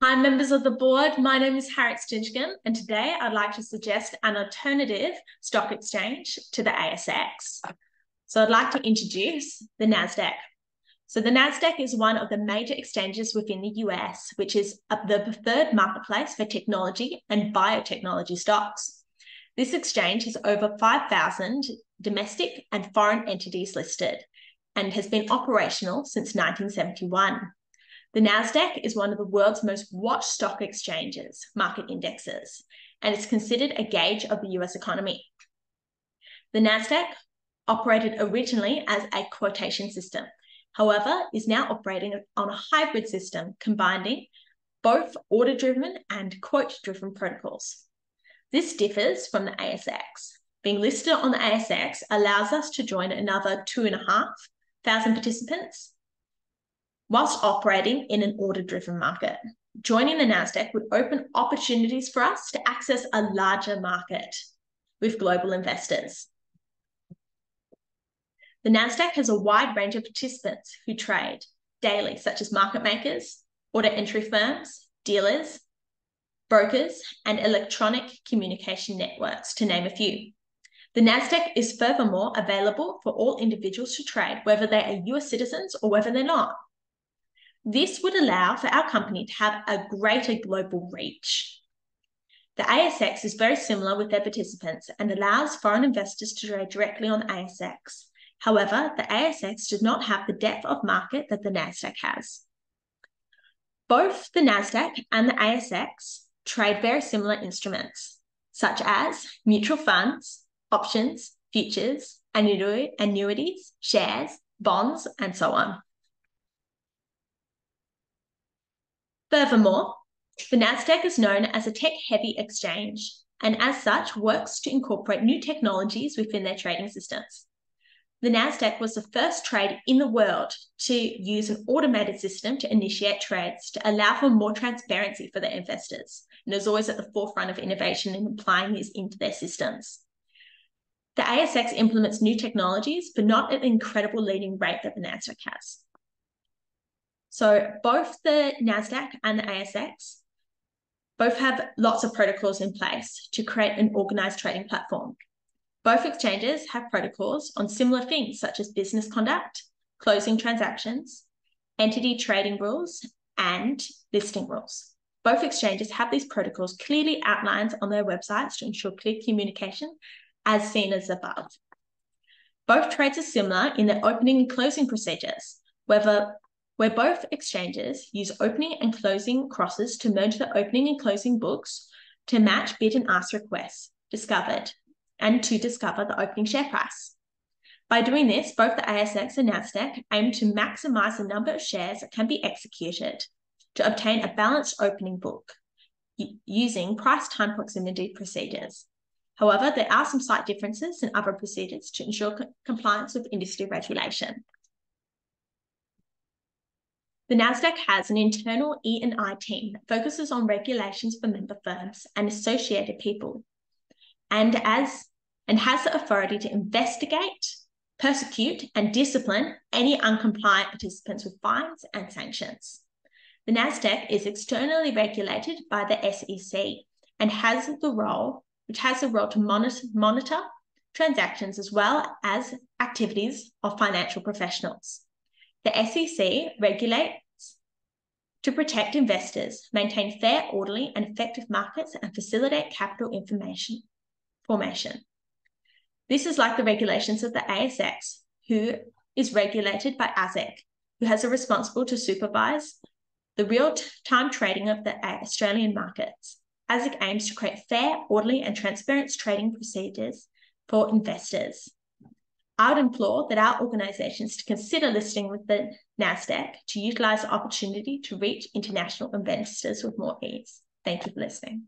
Hi, members of the board. My name is Harriet Stinchcombe, and today I'd like to suggest an alternative stock exchange to the ASX. So I'd like to introduce the NASDAQ. So the NASDAQ is one of the major exchanges within the US, which is the preferred marketplace for technology and biotechnology stocks. This exchange has over 5,000 domestic and foreign entities listed and has been operational since 1971. The NASDAQ is one of the world's most watched stock exchanges, market indexes, and it's considered a gauge of the US economy. The NASDAQ operated originally as a quotation system, however, is now operating on a hybrid system combining both order-driven and quote-driven protocols. This differs from the ASX. Being listed on the ASX allows us to join another 2,500 participants whilst operating in an order-driven market. Joining the NASDAQ would open opportunities for us to access a larger market with global investors. The NASDAQ has a wide range of participants who trade daily, such as market makers, order entry firms, dealers, brokers, and electronic communication networks, to name a few. The NASDAQ is furthermore available for all individuals to trade, whether they are US citizens or whether they're not. This would allow for our company to have a greater global reach. The ASX is very similar with their participants and allows foreign investors to trade directly on the ASX. However, the ASX does not have the depth of market that the NASDAQ has. Both the NASDAQ and the ASX trade very similar instruments, such as mutual funds, options, futures, annuities, shares, bonds, and so on. Furthermore, the NASDAQ is known as a tech-heavy exchange and as such works to incorporate new technologies within their trading systems. The NASDAQ was the first trade in the world to use an automated system to initiate trades to allow for more transparency for their investors, and is always at the forefront of innovation in applying these into their systems. The ASX implements new technologies, but not at the incredible leading rate that the NASDAQ has. So both the NASDAQ and the ASX both have lots of protocols in place to create an organized trading platform. Both exchanges have protocols on similar things such as business conduct, closing transactions, entity trading rules, and listing rules. Both exchanges have these protocols clearly outlined on their websites to ensure clear communication, as seen as above. Both trades are similar in their opening and closing procedures, where both exchanges use opening and closing crosses to merge the opening and closing books to match bid and ask requests and to discover the opening share price. By doing this, both the ASX and NASDAQ aim to maximize the number of shares that can be executed to obtain a balanced opening book using price-time proximity procedures. However, there are some slight differences in other procedures to ensure compliance with industry regulation. The NASDAQ has an internal E&I team that focuses on regulations for member firms and associated people, and has the authority to investigate, persecute, and discipline any uncompliant participants with fines and sanctions. The NASDAQ is externally regulated by the SEC and has the role to monitor transactions as well as activities of financial professionals. The SEC regulates to protect investors, maintain fair, orderly, and effective markets, and facilitate capital information formation. This is like the regulations of the ASX, who is regulated by ASIC, who has a responsible to supervise the real-time trading of the Australian markets. ASIC aims to create fair, orderly, and transparent trading procedures for investors. I would implore that our organisations to consider listing with the NASDAQ to utilise the opportunity to reach international investors with more ease. Thank you for listening.